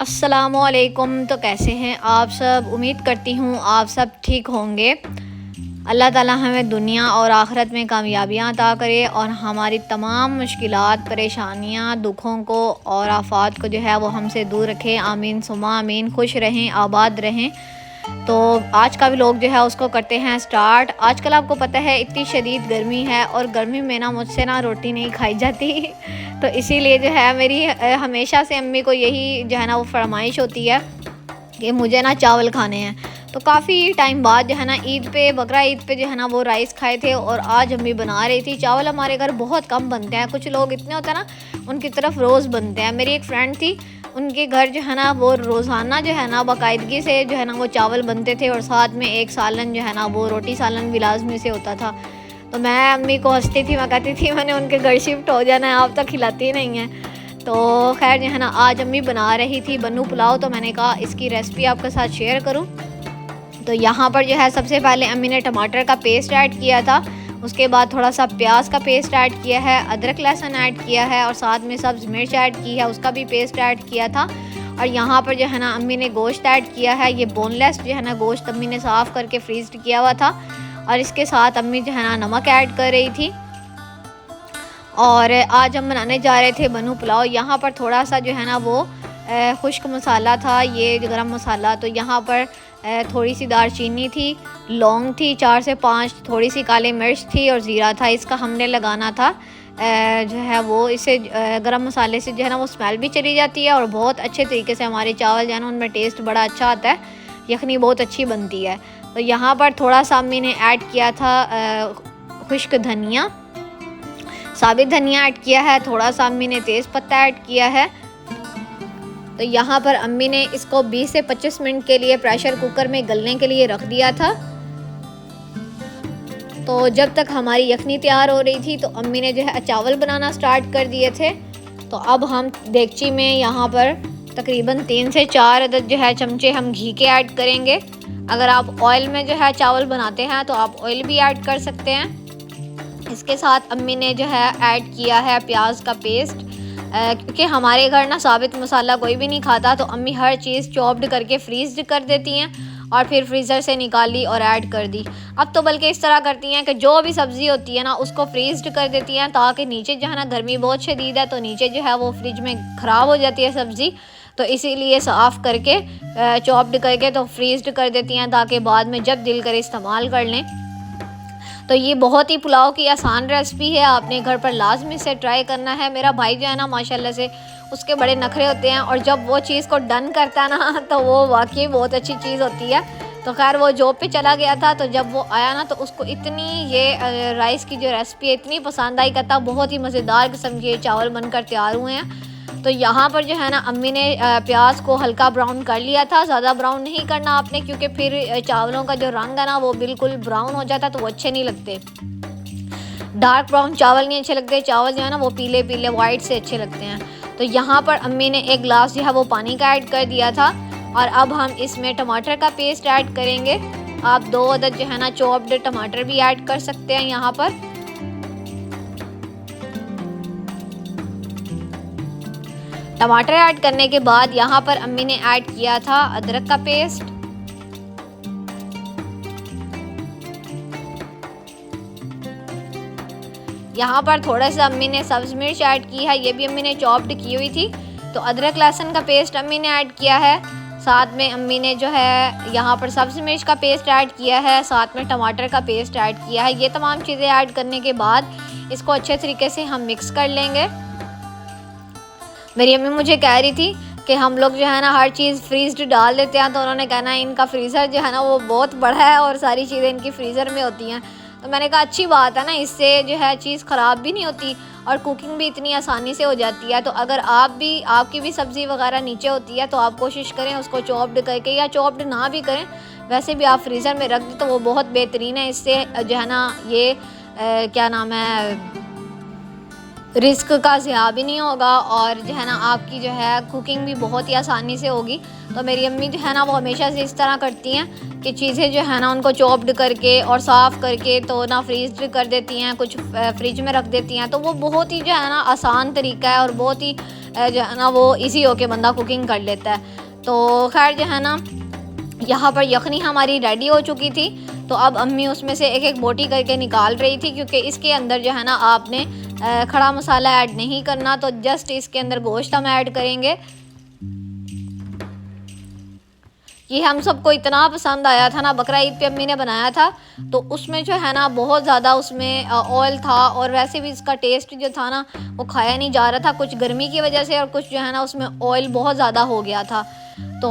अस्सलामुअलैकुम। तो कैसे हैं आप सब? उम्मीद करती हूँ आप सब ठीक होंगे। अल्लाह ताला हमें दुनिया और आखिरत में कामयाबियाँ अता करे और हमारी तमाम मुश्किलात, परेशानियाँ, दुखों को और आफ़ात को जो है वो हमसे दूर रखे। आमीन सुमा आमीन। खुश रहें, आबाद रहें। तो आज का भी लोग जो है उसको करते हैं स्टार्ट। आजकल आपको पता है इतनी शदीद गर्मी है और गर्मी में ना मुझसे ना रोटी नहीं खाई जाती तो इसीलिए जो है मेरी हमेशा से अम्मी को यही जो है ना वो फरमाइश होती है कि मुझे ना चावल खाने हैं। तो काफ़ी टाइम बाद जो है ना ईद पे, बकरा ईद पे जो है ना वो राइस खाए थे और आज अम्मी बना रही थी। चावल हमारे घर बहुत कम बनते हैं, कुछ लोग इतने होते हैं ना उनकी तरफ रोज़ बनते हैं। मेरी एक फ्रेंड थी, उनके घर जो है ना वो रोज़ाना जो है ना बाकायदगी से जो है ना वो चावल बनते थे और साथ में एक सालन जो है ना वो रोटी सालन भी लाजमी से होता था। तो मैं अम्मी को हंसती थी, मैं कहती थी मैंने उनके घर शिफ्ट हो जाना है, आप तो खिलाती नहीं हैं। तो खैर जो है ना आज अम्मी बना रही थी बन्नू पुलाव, तो मैंने कहा इसकी रेसिपी आपके साथ शेयर करूं। तो यहाँ पर जो है सबसे पहले अम्मी ने टमाटर का पेस्ट ऐड किया था, उसके बाद थोड़ा सा प्याज का पेस्ट ऐड किया है, अदरक लहसुन ऐड किया है और साथ में सब्ज़ मिर्च ऐड की है, उसका भी पेस्ट ऐड किया था। और यहाँ पर जो है ना अम्मी ने गोश्त ऐड किया है। ये बोनलेस जो है ना गोश्त अम्मी ने साफ़ करके फ्रीज किया हुआ था। और इसके साथ अम्मी जो है ना नमक ऐड कर रही थी। और आज हम बनाने जा रहे थे बन्नू पुलाव। यहाँ पर थोड़ा सा जो है ना वो खुश्क मसाला था, ये गरम मसाला। तो यहाँ पर थोड़ी सी दालचीनी थी, लौंग थी 4 से 5, थोड़ी सी काली मिर्च थी और ज़ीरा था। इसका हमने लगाना था जो है वो, इसे गरम मसाले से जो है ना वो स्मेल भी चली जाती है और बहुत अच्छे तरीके से हमारे चावल जो है ना उनमें टेस्ट बड़ा अच्छा आता है, यखनी बहुत अच्छी बनती है। तो यहाँ पर थोड़ा सा अम्मी ने ऐड किया था खुश्क धनिया, साबित धनिया ऐड किया है, थोड़ा सा अम्मी ने तेज़ पत्ता ऐड किया है। तो यहाँ पर अम्मी ने इसको 20 से 25 मिनट के लिए प्रेशर कुकर में गलने के लिए रख दिया था। तो जब तक हमारी यखनी तैयार हो रही थी तो अम्मी ने जो है चावल बनाना स्टार्ट कर दिए थे। तो अब हम देगची में यहाँ पर तकरीबन 3 से 4 अदद जो है चमचे हम घी के ऐड करेंगे। अगर आप ऑयल में जो है चावल बनाते हैं तो आप ऑयल भी ऐड कर सकते हैं। इसके साथ अम्मी ने जो है ऐड किया है प्याज का पेस्ट, क्योंकि हमारे घर ना साबित मसाला कोई भी नहीं खाता, तो अम्मी हर चीज़ चॉप्ड करके फ्रीज कर देती हैं और फिर फ्रीज़र से निकाली और ऐड कर दी। अब तो बल्कि इस तरह करती हैं कि जो भी सब्ज़ी होती है ना उसको फ्रीज कर देती हैं, ताकि नीचे जो है ना गर्मी बहुत शदीद है तो नीचे जो है वो फ्रिज में ख़राब हो जाती है सब्ज़ी, तो इसीलिए साफ़ करके चॉप्ड करके तो फ्रीज कर देती हैं ताकि बाद में जब दिल करे इस्तेमाल कर लें। तो ये बहुत ही पुलाव की आसान रेसिपी है, आपने घर पर लाजमी से ट्राई करना है। मेरा भाई जो है ना माशाल्लाह से उसके बड़े नखरे होते हैं और जब वो चीज़ को डन करता है ना तो वो वाकई बहुत अच्छी चीज़ होती है। तो खैर वो जॉब पे चला गया था, तो जब वो आया ना तो उसको इतनी ये राइस की जो रेसिपी है इतनी पसंद आई, कहता बहुत ही मज़ेदार किस्म के चावल बनकर तैयार हुए हैं। तो यहाँ पर जो है ना अम्मी ने प्याज को हल्का ब्राउन कर लिया था, ज़्यादा ब्राउन नहीं करना आपने, क्योंकि फिर चावलों का जो रंग है ना वो बिल्कुल ब्राउन हो जाता तो वो अच्छे नहीं लगते। डार्क ब्राउन चावल नहीं अच्छे लगते, चावल जो है ना वो पीले पीले वाइट से अच्छे लगते हैं। तो यहाँ पर अम्मी ने 1 गिलास जो है वो पानी का ऐड कर दिया था। और अब हम इसमें टमाटर का पेस्ट ऐड करेंगे। आप 2 अदद जो है ना चॉप्ड टमाटर भी ऐड कर सकते हैं यहाँ पर। टमाटर ऐड करने के बाद यहाँ पर अम्मी ने ऐड किया था अदरक का पेस्ट, यहाँ पर थोड़ा सा अम्मी ने सब्ज़ मिर्च ऐड की है, ये भी अम्मी ने चॉप्ड की हुई थी। तो अदरक लहसुन का पेस्ट अम्मी ने ऐड किया है, साथ में अम्मी ने जो है यहाँ पर सब्ज़ मिर्च का पेस्ट ऐड किया है, साथ में टमाटर का पेस्ट ऐड किया है। ये तमाम चीज़ें ऐड करने के बाद इसको अच्छे तरीके से हम मिक्स कर लेंगे। मेरी अम्मी मुझे कह रही थी कि हम लोग जो है ना हर चीज़ फ्रीज़ डाल देते हैं, तो उन्होंने कहना है इनका फ्रीज़र जो है ना वो बहुत बड़ा है और सारी चीज़ें इनकी फ्रीज़र में होती हैं। तो मैंने कहा अच्छी बात है ना, इससे जो है चीज़ ख़राब भी नहीं होती और कुकिंग भी इतनी आसानी से हो जाती है। तो अगर आपकी भी सब्ज़ी वगैरह नीचे होती है तो आप कोशिश करें उसको चॉप्ड करके, या चॉप्ड ना भी करें वैसे भी आप फ्रीज़र में रख दें तो वो बहुत बेहतरीन है। इससे जो है ना ये क्या नाम है, रिस्क का ज़िया भी नहीं होगा और जो है ना आपकी जो है कुकिंग भी बहुत ही आसानी से होगी। तो मेरी अम्मी जो है ना वो हमेशा से इस तरह करती हैं कि चीज़ें जो है ना उनको चॉप्ड करके और साफ़ करके तो ना फ्रीज कर देती हैं, कुछ फ्रिज में रख देती हैं। तो वो बहुत ही जो है ना आसान तरीका है और बहुत ही जो है ना वो इजी होके बंदा कुकिंग कर लेता है। तो खैर जो है ना यहाँ पर यखनी हमारी रेडी हो चुकी थी। तो अब अम्मी उसमें से एक एक बोटी करके निकाल रही थी, क्योंकि इसके अंदर जो है ना आपने खड़ा मसाला ऐड नहीं करना, तो जस्ट इसके अंदर गोश्त हम ऐड करेंगे। ये हम सबको इतना पसंद आया था ना, बकरा ईद पे अम्मी ने बनाया था, तो उसमें जो है ना बहुत ज़्यादा उसमें ऑयल था, और वैसे भी इसका टेस्ट जो था ना वो खाया नहीं जा रहा था, कुछ गर्मी की वजह से और कुछ जो है ना उसमें ऑयल बहुत ज़्यादा हो गया था। तो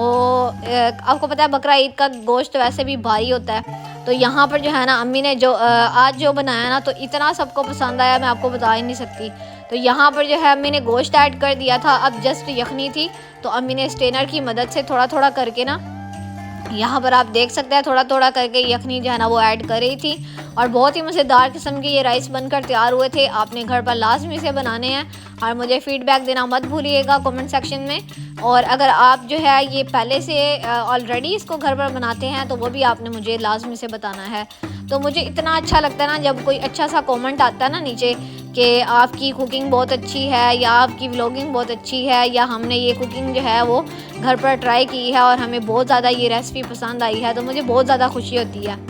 आपको पता है बकरा ईद का गोश्त वैसे भी भारी होता है। तो यहाँ पर जो है ना अम्मी ने जो आज जो बनाया ना, तो इतना सबको पसंद आया, मैं आपको बता ही नहीं सकती। तो यहाँ पर जो है अम्मी ने गोश्त ऐड कर दिया था। अब जस्ट यखनी थी, तो अम्मी ने स्ट्रेनर की मदद से थोड़ा थोड़ा करके ना, यहाँ पर आप देख सकते हैं थोड़ा थोड़ा करके यखनी जो है ना वो ऐड कर रही थी। और बहुत ही मज़ेदार किस्म के ये राइस बनकर तैयार हुए थे। आपने घर पर लाजमी से बनाने हैं, और मुझे फ़ीडबैक देना मत भूलिएगा कमेंट सेक्शन में। और अगर आप जो है ये पहले से ऑलरेडी इसको घर पर बनाते हैं, तो वो भी आपने मुझे लाजमी से बताना है। तो मुझे इतना अच्छा लगता है ना जब कोई अच्छा सा कमेंट आता है ना नीचे कि आपकी कुकिंग बहुत अच्छी है, या आपकी व्लॉगिंग बहुत अच्छी है, या हमने ये कुकिंग जो है वो घर पर ट्राई की है और हमें बहुत ज़्यादा ये रेसिपी पसंद आई है, तो मुझे बहुत ज़्यादा खुशी होती है।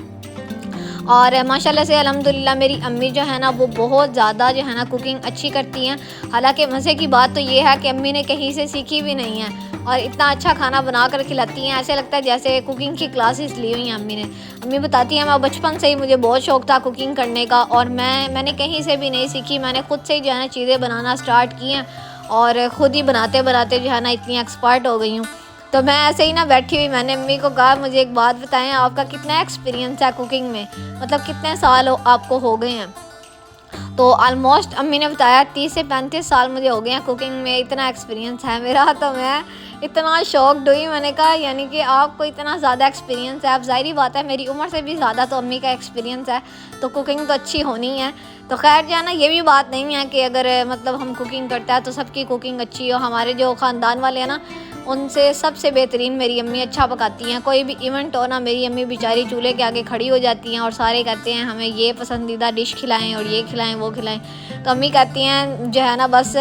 और माशाल्लाह से अल्हम्दुलिल्लाह मेरी अम्मी जो है ना वो बहुत ज़्यादा जो है ना कुकिंग अच्छी करती हैं। हालांकि मज़े की बात तो ये है कि अम्मी ने कहीं से सीखी भी नहीं है, और इतना अच्छा खाना बना कर खिलाती हैं, ऐसे लगता है जैसे कुकिंग की क्लासेस ली हुई हैं अम्मी ने। अम्मी बताती हैं मैं बचपन से ही मुझे बहुत शौक़ था कुकिंग करने का, और मैंने कहीं से भी नहीं सीखी, मैंने ख़ुद से ही जो है ना चीज़ें बनाना स्टार्ट की हैं, और ख़ुद ही बनाते बनाते जो है ना इतनी एक्सपर्ट हो गई हूँ। तो मैं ऐसे ही ना बैठी हुई, मैंने अम्मी को कहा मुझे एक बात बताएं, आपका कितना एक्सपीरियंस है कुकिंग में, मतलब कितने साल आपको हो गए हैं। तो ऑलमोस्ट अम्मी ने बताया 30 से 35 साल मुझे हो गए हैं कुकिंग में, इतना एक्सपीरियंस है मेरा। तो मैं इतना शॉक्ड हुई, मैंने कहा यानी कि आपको इतना ज़्यादा एक्सपीरियंस है। अब ज़ाहिर बात है मेरी उम्र से भी ज़्यादा तो अम्मी का एक्सपीरियंस है, तो कुकिंग तो अच्छी होनी है। तो खैर जो है ना ये भी बात नहीं है कि अगर मतलब हम कुकिंग करते हैं तो सबकी कुकिंग अच्छी हो। हमारे जो ख़ानदान वाले हैं ना उनसे सबसे बेहतरीन मेरी अम्मी अच्छा पकाती हैं। कोई भी इवेंट हो ना, मेरी अम्मी बेचारी चूल्हे के आगे खड़ी हो जाती हैं, और सारे कहते हैं हमें ये पसंदीदा डिश खिलाएं और ये खिलाएं वो खिलाएं। तो अम्मी कहती हैं जो है ना बस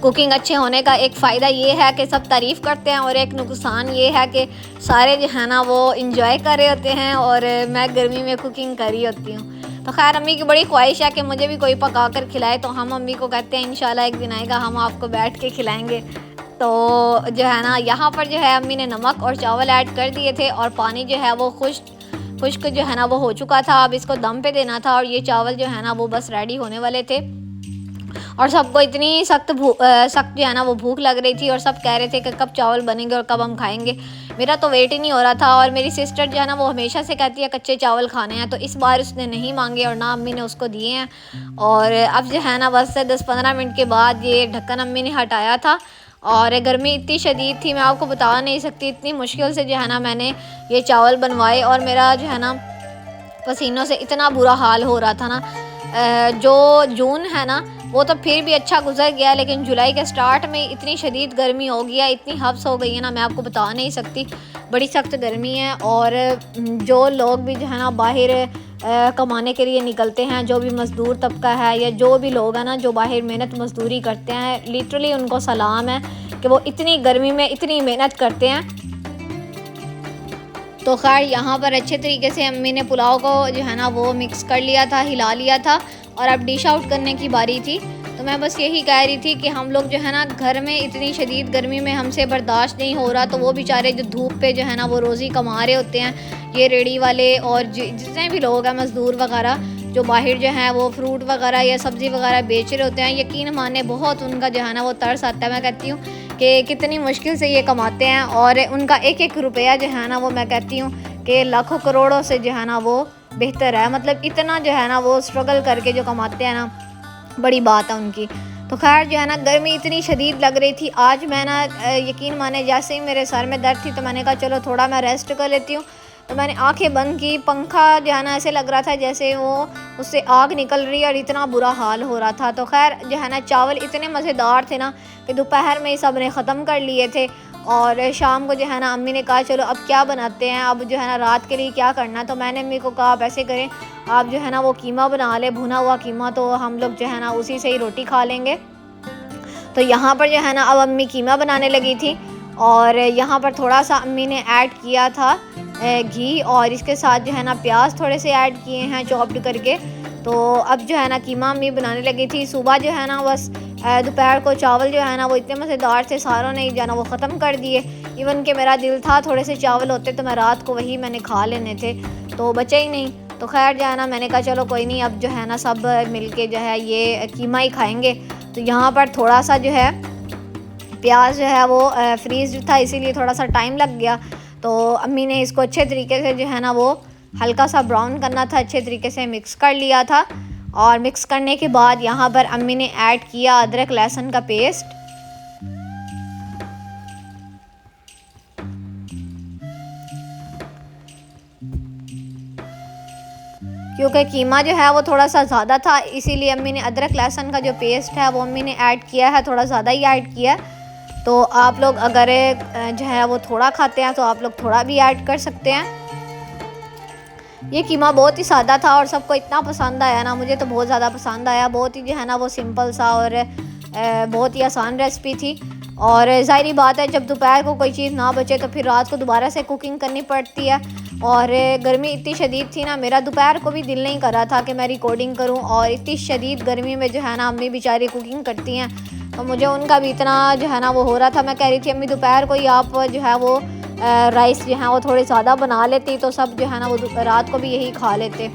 कुकिंग अच्छे होने का एक फ़ायदा ये है कि सब तारीफ़ करते हैं, और एक नुकसान ये है कि सारे जो है ना वो इंजॉय कर रहे होते हैं, और मैं गर्मी में कुकिंग कर रही होती हूँ। तो खैर अम्मी की बड़ी ख्वाहिश है कि मुझे भी कोई पका कर खिलाए, तो हम अम्मी को कहते हैं इंशाल्लाह एक दिन आएगा हम आपको बैठ के खिलाएंगे। तो जो है ना यहाँ पर जो है अम्मी ने नमक और चावल ऐड कर दिए थे, और पानी जो है वो खुश्क जो है ना वो हो चुका था। अब इसको दम पे देना था, और ये चावल जो है ना वो बस रेडी होने वाले थे। और सबको इतनी सख्त जो है ना वो भूख लग रही थी, और सब कह रहे थे कि कब चावल बनेंगे और कब हम खाएंगे। मेरा तो वेट ही नहीं हो रहा था। और मेरी सिस्टर जो है ना वो हमेशा से कहती है कच्चे चावल खाने हैं, तो इस बार उसने नहीं मांगे और ना अम्मी ने उसको दिए हैं। और अब जो है ना बस 10-15 मिनट के बाद ये ढक्कन अम्मी ने हटाया था, और गर्मी इतनी शदीद थी मैं आपको बता नहीं सकती, इतनी मुश्किल से जो है ना मैंने ये चावल बनवाए, और मेरा जो है ना पसीनों से इतना बुरा हाल हो रहा था ना। जो जून है ना वो तो फिर भी अच्छा गुजर गया, लेकिन जुलाई के स्टार्ट में इतनी शदीद गर्मी हो गया, इतनी हब्स हो गई है ना मैं आपको बता नहीं सकती, बड़ी सख्त गर्मी है। और जो लोग भी जो है ना बाहर कमाने के लिए निकलते हैं, जो भी मज़दूर तबका है या जो भी लोग हैं ना जो बाहर मेहनत मज़दूरी करते हैं, लिटरली उनको सलाम है कि वो इतनी गर्मी में इतनी मेहनत करते हैं। तो खैर यहाँ पर अच्छे तरीके से अम्मी ने पुलाव को जो है ना वो मिक्स कर लिया था, हिला लिया था, और अब डिश आउट करने की बारी थी। तो मैं बस यही कह रही थी कि हम लोग जो है ना घर में इतनी शदीद गर्मी में हमसे बर्दाश्त नहीं हो रहा, तो वो बेचारे जो धूप पे जो है ना वो रोज़ी कमा रहे होते हैं, ये रेडी वाले और जितने भी लोग हैं मज़दूर वगैरह जो बाहर जो है वो फ्रूट वगैरह या सब्ज़ी वगैरह बेच रहे होते हैं, यकीन माने बहुत उनका जो है ना वो तरस आता है। मैं कहती हूँ कि कितनी मुश्किल से ये कमाते हैं, और उनका एक एक रुपया जो है ना वो मैं कहती हूँ कि लाखों करोड़ों से जो है ना वो बेहतर है। मतलब इतना जो है ना वो स्ट्रगल करके जो कमाते हैं ना, बड़ी बात है उनकी। तो खैर जो है ना गर्मी इतनी शदीद लग रही थी आज, मैं ना यकीन माने जैसे ही मेरे सर में दर्द थी तो मैंने कहा चलो थोड़ा मैं रेस्ट कर लेती हूँ। तो मैंने आंखें बंद की, पंखा जो है ना ऐसे लग रहा था जैसे वो उससे आग निकल रही है, और इतना बुरा हाल हो रहा था। तो खैर जो है ना चावल इतने मज़ेदार थे ना कि दोपहर में ही सब ने ख़त्म कर लिए थे, और शाम को जो है ना अम्मी ने कहा चलो अब क्या बनाते हैं, अब जो है ना रात के लिए क्या करना। तो मैंने अम्मी को कहा आप ऐसे करें, आप जो है ना वो कीमा बना ले, भुना हुआ कीमा, तो हम लोग जो है ना उसी से ही रोटी खा लेंगे। तो यहाँ पर जो है ना अब अम्मी कीमा बनाने लगी थी और यहाँ पर थोड़ा सा अम्मी ने ऐड किया था घी और इसके साथ जो है ना प्याज थोड़े से ऐड किए हैं चॉप्ड करके। तो अब जो है ना कीमा अम्मी बनाने लगी थी। सुबह जो है ना बस दोपहर को चावल जो है ना वो इतने मज़ेदार थे, सारों ने जो है ना वो ख़त्म कर दिए। इवन कि मेरा दिल था थोड़े से चावल होते तो मैं रात को वही मैंने खा लेने थे, तो बचे ही नहीं। तो खैर जो है ना मैंने कहा चलो कोई नहीं, अब जो है ना सब मिलके जो है ये कीमा ही खाएंगे। तो यहाँ पर थोड़ा सा जो है प्याज जो है वो फ्रीज था, इसीलिए थोड़ा सा टाइम लग गया। तो अम्मी ने इसको अच्छे तरीके से जो है ना वो हल्का सा ब्राउन करना था, अच्छे तरीके से मिक्स कर लिया था। और मिक्स करने के बाद यहाँ पर अम्मी ने ऐड किया अदरक लहसुन का पेस्ट। क्योंकि कीमा जो है वो थोड़ा सा ज़्यादा था, इसीलिए अम्मी ने अदरक लहसुन का जो पेस्ट है वो अम्मी ने ऐड किया है, थोड़ा ज़्यादा ही ऐड किया। तो आप लोग अगर जो है वो थोड़ा खाते हैं तो आप लोग थोड़ा भी ऐड कर सकते हैं। ये कीमा बहुत ही सादा था और सबको इतना पसंद आया ना, मुझे तो बहुत ज़्यादा पसंद आया। बहुत ही जो है ना वो सिंपल सा और बहुत ही आसान रेसिपी थी। और ज़ाहिरी बात है जब दोपहर को कोई चीज़ ना बचे तो फिर रात को दोबारा से कुकिंग करनी पड़ती है। और गर्मी इतनी शदीद थी ना, मेरा दोपहर को भी दिल नहीं कर रहा था कि मैं रिकॉर्डिंग करूं। और इतनी शदीद गर्मी में जो है ना अम्मी बेचारी कुकिंग करती हैं, तो मुझे उनका भी इतना जो है ना वो हो रहा था। मैं कह रही थी अम्मी दोपहर को ही आप जो है वो राइस जो है वो थोड़े ज़्यादा बना लेती तो सब जो है ना वो रात को भी यही खा लेते।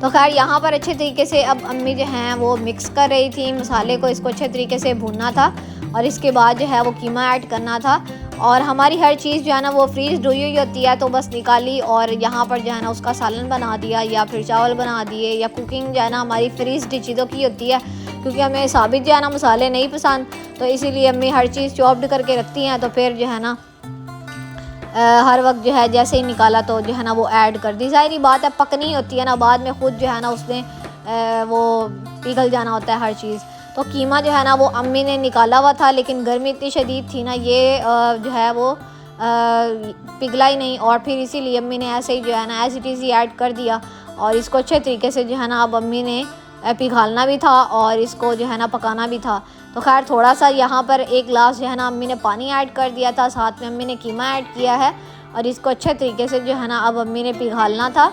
तो खैर यहाँ पर अच्छे तरीके से अब अम्मी जो हैं वो मिक्स कर रही थी मसाले को, इसको अच्छे तरीके से भूनना था और इसके बाद जो है वो कीमा ऐड करना था। और हमारी हर चीज़ जो है ना वो फ्रीज हुई हुई होती है, तो बस निकाली और यहाँ पर जो है ना उसका सालन बना दिया या फिर चावल बना दिए। या कुकिंग जो है ना हमारी फ्रीज चीज़ों की होती है, क्योंकि हमें साबित जो है ना मसाले नहीं पसंद, तो इसीलिए अम्मी हर चीज़ चॉप्ड करके रखती हैं। तो फिर जो है ना हर वक्त जो है जैसे ही निकाला तो जो है ना वो ऐड कर दी। ज़ाहिरी बात है पकनी होती है ना, बाद में ख़ुद जो है ना उसने वो पिघल जाना होता है हर चीज़। तो कीमा जो है ना वो अम्मी ने निकाला हुआ था, लेकिन गर्मी इतनी शदीद थी ना ये जो है वो पिघला ही नहीं। और फिर इसीलिए अम्मी ने ऐसे ही जो है ना एज इट इज़ ही ऐड कर दिया। और इसको अच्छे तरीके से जो है ना अब अम्मी ने पिघालना भी था और इसको जो है ना पकाना भी था। तो खैर थोड़ा सा यहाँ पर एक गिलास जो है ना अम्मी ने पानी ऐड कर दिया था, साथ में अम्मी ने कीमा ऐड किया है और इसको अच्छे तरीके से जो है ना अब अम्मी ने पिघालना था।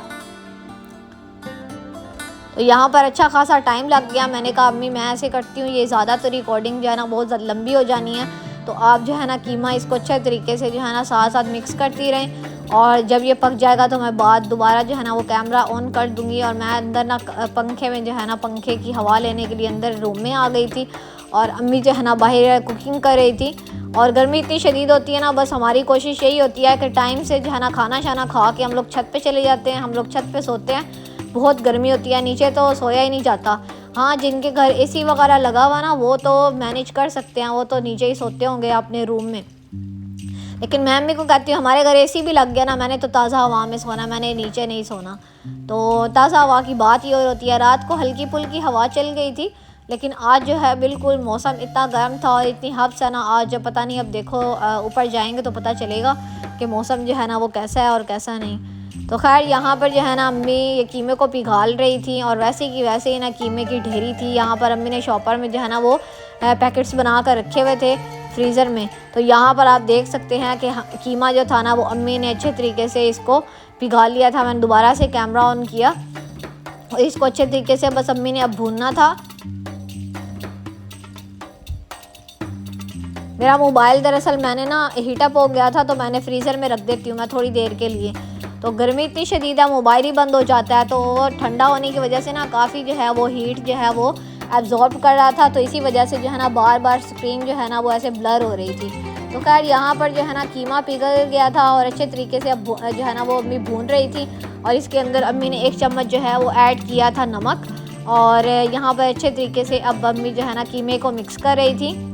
तो यहाँ पर अच्छा खासा टाइम लग गया। मैंने कहा अम्मी मैं ऐसे करती हूँ, ये ज़्यादा तो रिकॉर्डिंग जो है ना बहुत लंबी हो जानी है, तो आप जो है ना कीमा इसको अच्छे तरीके से जो है ना साथ साथ मिक्स करती रहें। और जब ये पक जाएगा तो मैं बाद दोबारा जो है ना वो कैमरा ऑन कर दूँगी। और मैं अंदर ना पंखे में जो है ना पंखे की हवा लेने के लिए अंदर रूम में आ गई थी और अम्मी जो है ना बाहर कुकिंग कर रही थी। और गर्मी इतनी शदीद होती है ना, बस हमारी कोशिश यही होती है कि टाइम से जो है ना खाना शाना खा के हम लोग छत पे चले जाते हैं, हम लोग छत पे सोते हैं। बहुत गर्मी होती है, नीचे तो सोया ही नहीं जाता। हाँ जिनके घर एसी वगैरह लगा हुआ ना वो तो मैनेज कर सकते हैं, वो तो नीचे ही सोते होंगे अपने रूम में। लेकिन मैं अम्मी को कहती हूँ हमारे घर एसी भी लग गया ना, मैंने तो ताज़ा हवा में सोना, मैंने नीचे नहीं सोना। तो ताज़ा हवा की बात ही और होती है। रात को हल्की फुल्की हवा चल गई थी, लेकिन आज जो है बिल्कुल मौसम इतना गर्म था और इतनी हब्स है ना आज, पता नहीं अब देखो ऊपर जाएंगे तो पता चलेगा कि मौसम जो है ना वो कैसा है और कैसा नहीं। तो खैर यहाँ पर जो है ना अम्मी ये कीमे को पिघाल रही थी और वैसे की वैसे ही ना कीमे की ढेरी थी। यहाँ पर अम्मी ने शॉपर में जो है ना वो पैकेट्स बना कर रखे हुए थे फ्रीज़र में। तो यहाँ पर आप देख सकते हैं कि कीमा जो था ना वो अम्मी ने अच्छे तरीके से इसको पिघाल लिया था। मैंने दोबारा से कैमरा ऑन किया और इसको अच्छे तरीके से बस अम्मी ने अब भूनना था। मेरा मोबाइल दरअसल मैंने ना हीटअप हो गया था, तो मैंने फ्रीज़र में रख देती हूँ मैं थोड़ी देर के लिए। तो गर्मी इतनी शदीद है मोबाइल ही बंद हो जाता है, तो ठंडा होने की वजह से ना काफ़ी जो है वो हीट जो है वो एब्जॉर्ब कर रहा था, तो इसी वजह से जो है ना बार बार स्क्रीन जो है ना वो ऐसे ब्लर हो रही थी। तो खैर यहाँ पर जो है ना कीमा पिघल गया था और अच्छे तरीके से अब जो है ना वो अम्मी भून रही थी। और इसके अंदर अम्मी ने 1 चम्मच जो है वो ऐड किया था नमक। और यहाँ पर अच्छे तरीके से अब अम्मी जो है ना कीमे को मिक्स कर रही थी।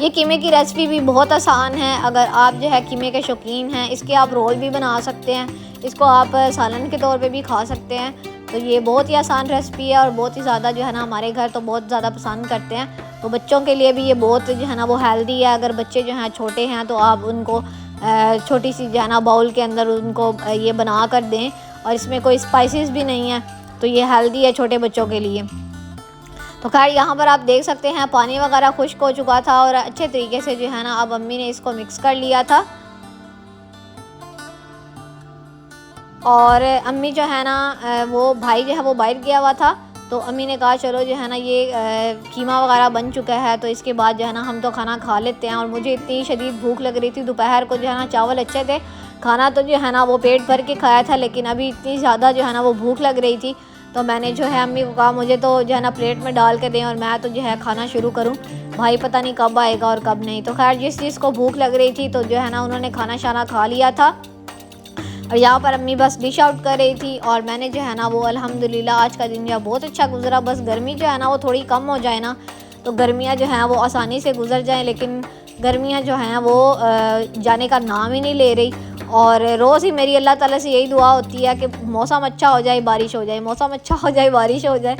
ये कीमे की रेसिपी भी बहुत आसान है, अगर आप जो है कीमे के शौकीन हैं। इसके आप रोल भी बना सकते हैं, इसको आप सालन के तौर पे भी खा सकते हैं। तो ये बहुत ही आसान रेसिपी है और बहुत ही ज़्यादा जो है ना हमारे घर तो बहुत ज़्यादा पसंद करते हैं। तो बच्चों के लिए भी ये बहुत जो है ना वो हेल्दी है। अगर बच्चे जो हैं छोटे हैं तो आप उनको छोटी सी जो है ना बाउल के अंदर उनको ये बना कर दें। और इसमें कोई स्पाइसेस भी नहीं है, तो ये हेल्दी है छोटे बच्चों के लिए। तो खैर यहाँ पर आप देख सकते हैं पानी वगैरह खुश्क हो चुका था और अच्छे तरीके से जो है ना अब अम्मी ने इसको मिक्स कर लिया था। और अम्मी जो है ना वो भाई जो है वो बाहर गया हुआ था, तो अम्मी ने कहा चलो जो है ना ये कीमा वगैरह बन चुका है तो इसके बाद जो है ना हम तो खाना खा लेते हैं। और मुझे इतनी शदीद भूख लग रही थी, दोपहर को जो है ना चावल अच्छे थे, खाना तो जो है ना वो पेट भर के खाया था, लेकिन अभी इतनी ज़्यादा जो है ना वो भूख लग रही थी। तो मैंने जो है अम्मी को कहा मुझे तो जो है ना प्लेट में डाल के दें और मैं तो जो है खाना शुरू करूं, भाई पता नहीं कब आएगा और कब नहीं। तो खैर जिस चीज़ को भूख लग रही थी तो जो है ना उन्होंने खाना शाना खा लिया था। और यहाँ पर अम्मी बस डिश आउट कर रही थी और मैंने जो है ना वो अल्हम्दुलिल्लाह आज का दिन जो बहुत अच्छा गुजरा। बस गर्मी जो है ना वो थोड़ी कम हो जाए ना तो गर्मियाँ जो हैं वो आसानी से गुजर जाएं, लेकिन गर्मियाँ जो हैं वो जाने का नाम ही नहीं ले रही। और रोज़ ही मेरी अल्लाह ताला से यही दुआ होती है कि मौसम अच्छा हो जाए बारिश हो जाए, मौसम अच्छा हो जाए बारिश हो जाए।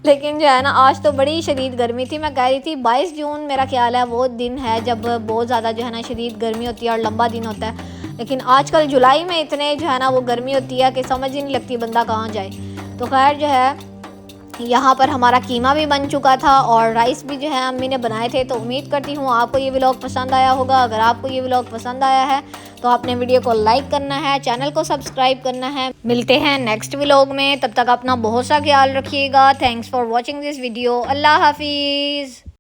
लेकिन जो है ना आज तो बड़ी शदीद गर्मी थी। मैं कह रही थी 22 जून मेरा ख्याल है वो दिन है जब बहुत ज़्यादा जो है ना शदीद गर्मी होती है और लंबा दिन होता है, लेकिन आजकल जुलाई में इतने जो है ना वो गर्मी होती है कि समझ ही नहीं लगती बंदा कहाँ जाए। तो खैर जो है यहाँ पर हमारा कीमा भी बन चुका था और राइस भी जो है अम्मी ने बनाए थे। तो उम्मीद करती हूँ आपको ये व्लॉग पसंद आया होगा। अगर आपको ये व्लॉग पसंद आया है तो आपने वीडियो को लाइक करना है, चैनल को सब्सक्राइब करना है। मिलते हैं नेक्स्ट व्लॉग में, तब तक अपना बहुत सा ख्याल रखिएगा। Thanks for watching this video. अल्लाह हाफिज़।